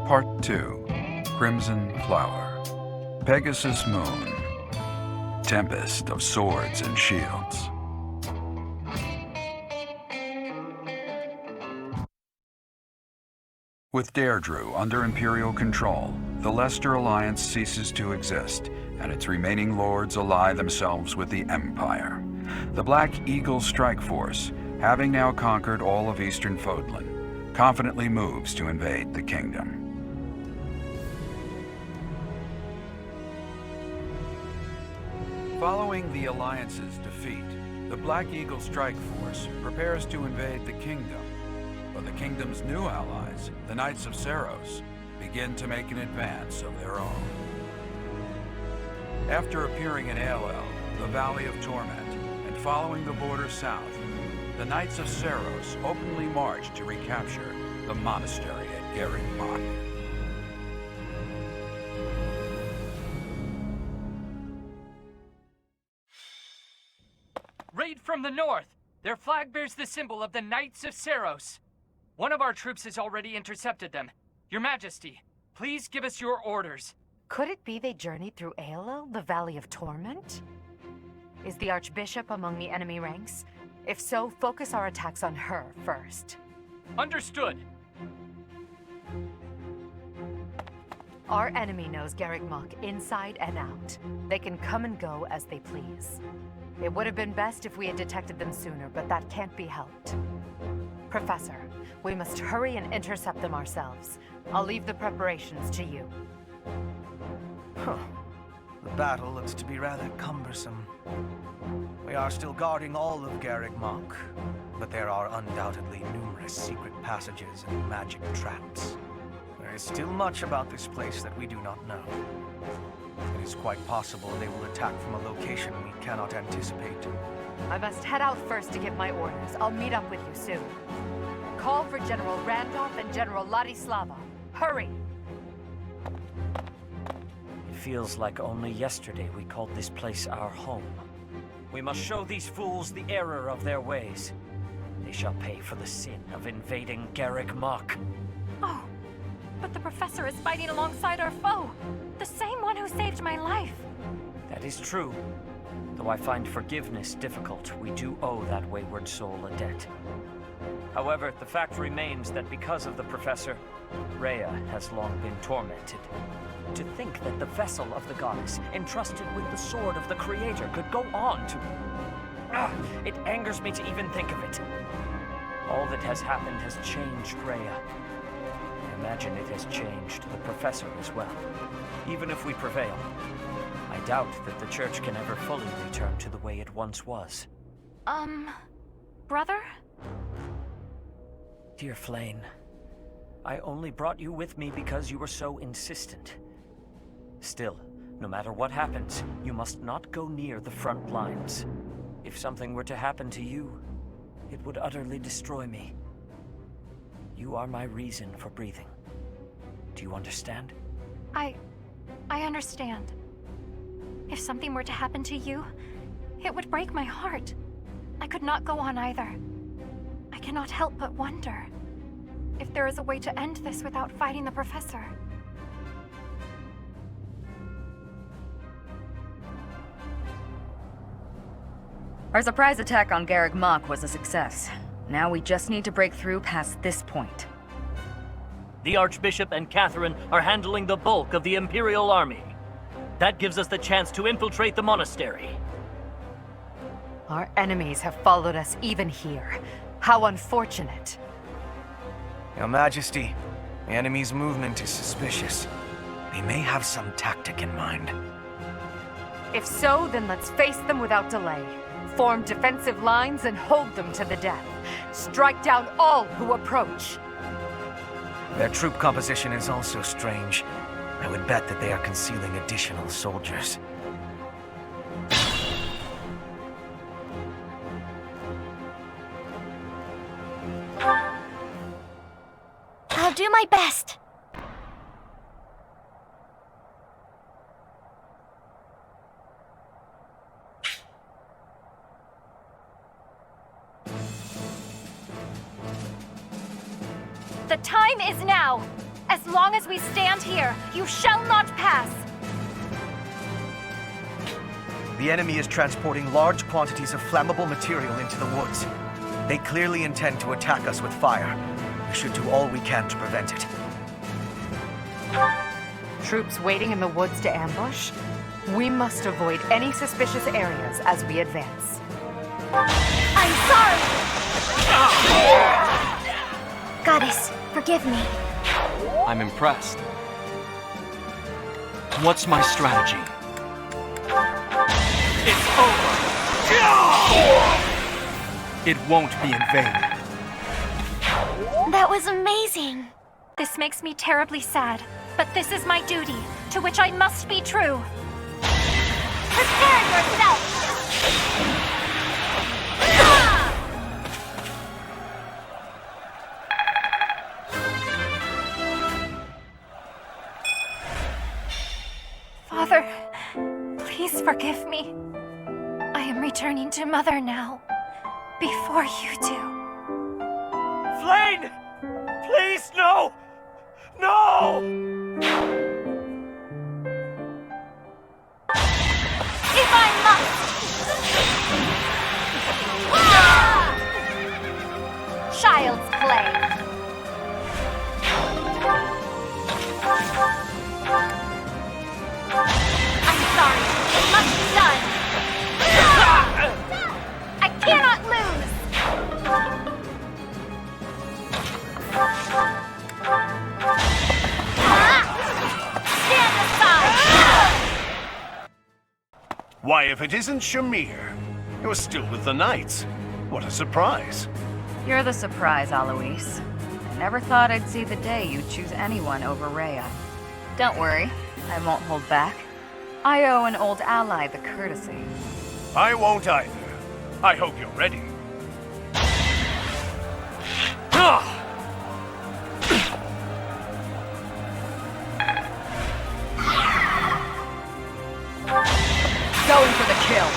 Part 2. Crimson Flower. Pegasus Moon. Tempest of Swords and Shields. With Deirdre under Imperial control, the Leicester Alliance ceases to exist, and its remaining lords ally themselves with the Empire. The Black Eagle Strike Force, having now conquered all of Eastern Fodlan, confidently moves to invade the kingdom. Following the Alliance's defeat, the Black Eagle Strike Force prepares to invade the kingdom. But the kingdom's new allies, the Knights of Saros, begin to make an advance of their own. After appearing in Aelel, the Valley of Torment, and following the border south, the Knights of Saros openly march to recapture the monastery at Garreg Mach. Raid from the north! Their flag bears the symbol of the Knights of Saros. One of our troops has already intercepted them. Your Majesty, please give us your orders. Could it be they journeyed through Aelel, the Valley of Torment? Is the Archbishop among the enemy ranks? If so, focus our attacks on her first. Understood. Our enemy knows Garreg Mach inside and out. They can come and go as they please. It would have been best if we had detected them sooner, but that can't be helped. Professor, we must hurry and intercept them ourselves. I'll leave the preparations to you. Huh. The battle looks to be rather cumbersome. We are still guarding all of Garreg Mach, but there are undoubtedly numerous secret passages and magic traps. There is still much about this place that we do not know. It is quite possible they will attack from a location we cannot anticipate. I must head out first to give my orders. I'll meet up with you soon. Call for General Randolph and General Ladislava. Hurry! It feels like only yesterday we called this place our home. We must show these fools the error of their ways. They shall pay for the sin of invading Garreg Mach. Oh, but the Professor is fighting alongside our foe. The same one who saved my life. That is true. Though I find forgiveness difficult, we do owe that wayward soul a debt. However, the fact remains that because of the Professor, Rhea has long been tormented. To think that the vessel of the goddess, entrusted with the sword of the Creator, could go on to... it angers me to even think of it. All that has happened has changed Rhea. I imagine it has changed the Professor as well. Even if we prevail, I doubt that the Church can ever fully return to the way it once was. Brother? Dear Flane, I only brought you with me because you were so insistent. Still, no matter what happens, you must not go near the front lines. If something were to happen to you, it would utterly destroy me. You are my reason for breathing. Do you understand? I understand. If something were to happen to you, it would break my heart. I could not go on either. I cannot help but wonder if there is a way to end this without fighting the Professor. Our surprise attack on Garreg Mach was a success. Now we just need to break through past this point. The Archbishop and Catherine are handling the bulk of the Imperial army. That gives us the chance to infiltrate the monastery. Our enemies have followed us even here. How unfortunate. Your Majesty, the enemy's movement is suspicious. They may have some tactic in mind. If so, then let's face them without delay. Form defensive lines and hold them to the death. Strike down all who approach. Their troop composition is also strange. I would bet that they are concealing additional soldiers. I'll do my best. The time is now! As long as we stand here, you shall not pass! The enemy is transporting large quantities of flammable material into the woods. They clearly intend to attack us with fire. We should do all we can to prevent it. Troops waiting in the woods to ambush? We must avoid any suspicious areas as we advance. I'm sorry! Goddess, forgive me. I'm impressed. What's my strategy? It's over! It won't be in vain. That was amazing! This makes me terribly sad, but this is my duty, to which I must be true. Prepare yourself! Father, please forgive me. I am returning to Mother now, before you do. Flame! Please, no! No! If I must! Child's play. I'm sorry. It must be done. I cannot lose! Stand aside! Why, if it isn't Shamir? You're still with the Knights. What a surprise. You're the surprise, Alois. I never thought I'd see the day you'd choose anyone over Rhea. Don't worry, I won't hold back. I owe an old ally the courtesy. I won't either. I hope you're ready. Going for the kill.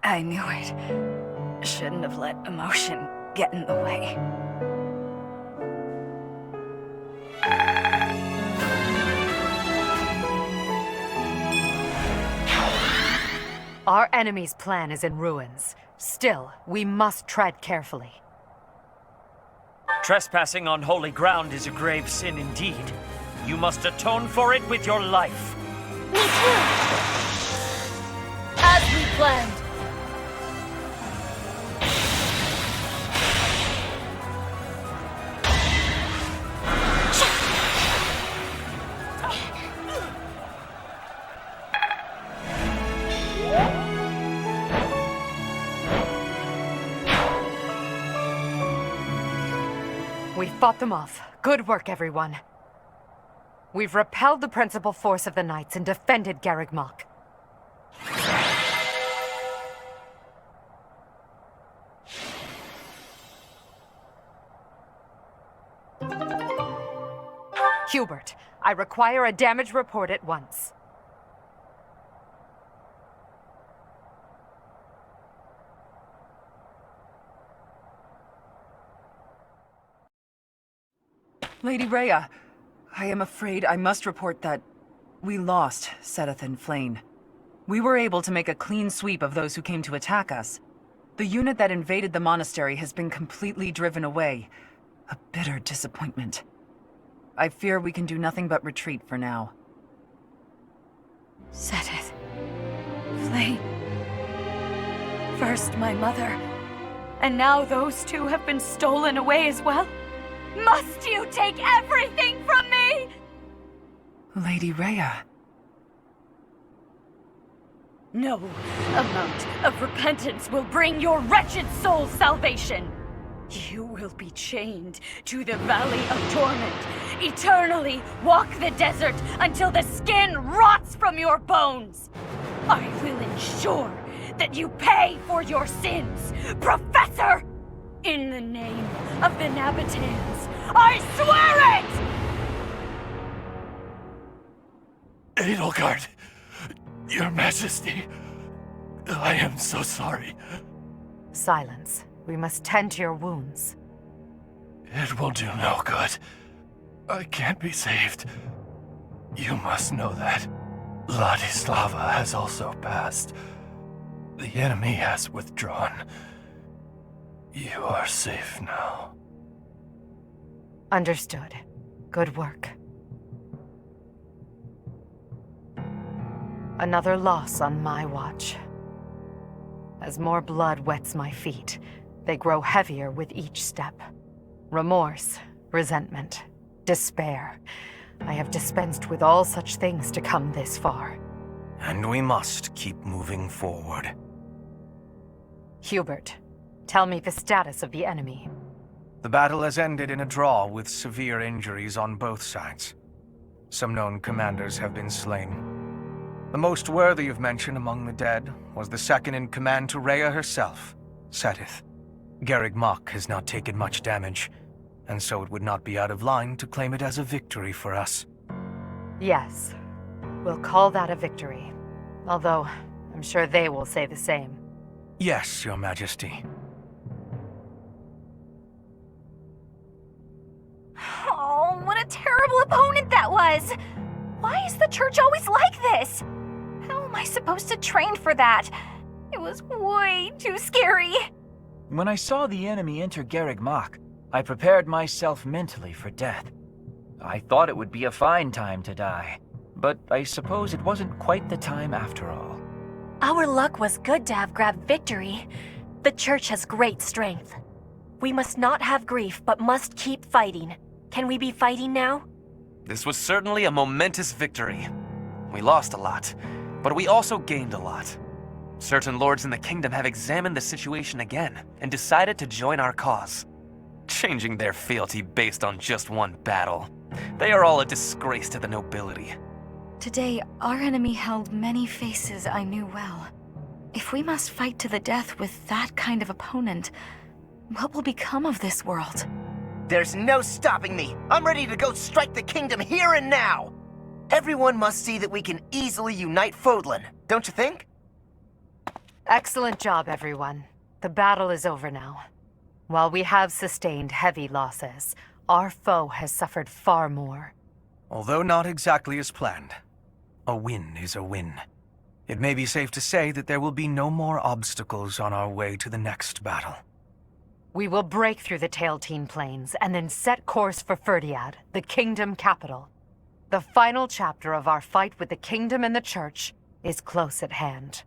I knew it. Shouldn't have let emotion get in the way. Our enemy's plan is in ruins. Still, we must tread carefully. Trespassing on holy ground is a grave sin indeed. You must atone for it with your life. Me too! As we planned. We fought them off. Good work, everyone. We've repelled the principal force of the Knights and defended Garreg Mach. Hubert, I require a damage report at once. Lady Rhea, I am afraid I must report that we lost Seteth and Flame. We were able to make a clean sweep of those who came to attack us. The unit that invaded the monastery has been completely driven away. A bitter disappointment. I fear we can do nothing but retreat for now. Seteth. Flame. First my mother, and now those two have been stolen away as well? Must you take everything from me? Lady Rhea. No amount of repentance will bring your wretched soul salvation. You will be chained to the Valley of Torment. Eternally walk the desert until the skin rots from your bones. I will ensure that you pay for your sins, Professor! In the name of the Nabatans, I swear it! Edelgard, Your Majesty, I am so sorry. Silence. We must tend to your wounds. It will do no good. I can't be saved. You must know that. Ladislava has also passed. The enemy has withdrawn. You are safe now. Understood. Good work. Another loss on my watch. As more blood wets my feet, they grow heavier with each step. Remorse, resentment, despair. I have dispensed with all such things to come this far. And we must keep moving forward. Hubert, tell me the status of the enemy. The battle has ended in a draw with severe injuries on both sides. Some known commanders have been slain. The most worthy of mention among the dead was the second-in-command to Rhea herself, Seth. Garreg Mach has not taken much damage, and so it would not be out of line to claim it as a victory for us. Yes, we'll call that a victory. Although, I'm sure they will say the same. Yes, Your Majesty. Oh, what a terrible opponent that was! Why is the church always like this? How am I supposed to train for that? It was way too scary. When I saw the enemy enter Garreg Mach, I prepared myself mentally for death. I thought it would be a fine time to die, but I suppose it wasn't quite the time after all. Our luck was good to have grabbed victory. The church has great strength. We must not have grief, but must keep fighting. Can we be fighting now? This was certainly a momentous victory. We lost a lot, but we also gained a lot. Certain lords in the kingdom have examined the situation again and decided to join our cause, changing their fealty based on just one battle. They are all a disgrace to the nobility. Today, our enemy held many faces I knew well. If we must fight to the death with that kind of opponent, what will become of this world? There's no stopping me. I'm ready to go strike the kingdom here and now. Everyone must see that we can easily unite Fodlan, don't you think? Excellent job, everyone. The battle is over now. While we have sustained heavy losses, our foe has suffered far more. Although not exactly as planned, a win is a win. It may be safe to say that there will be no more obstacles on our way to the next battle. We will break through the Tailteen Plains and then set course for Ferdiad, the kingdom capital. The final chapter of our fight with the kingdom and the church is close at hand.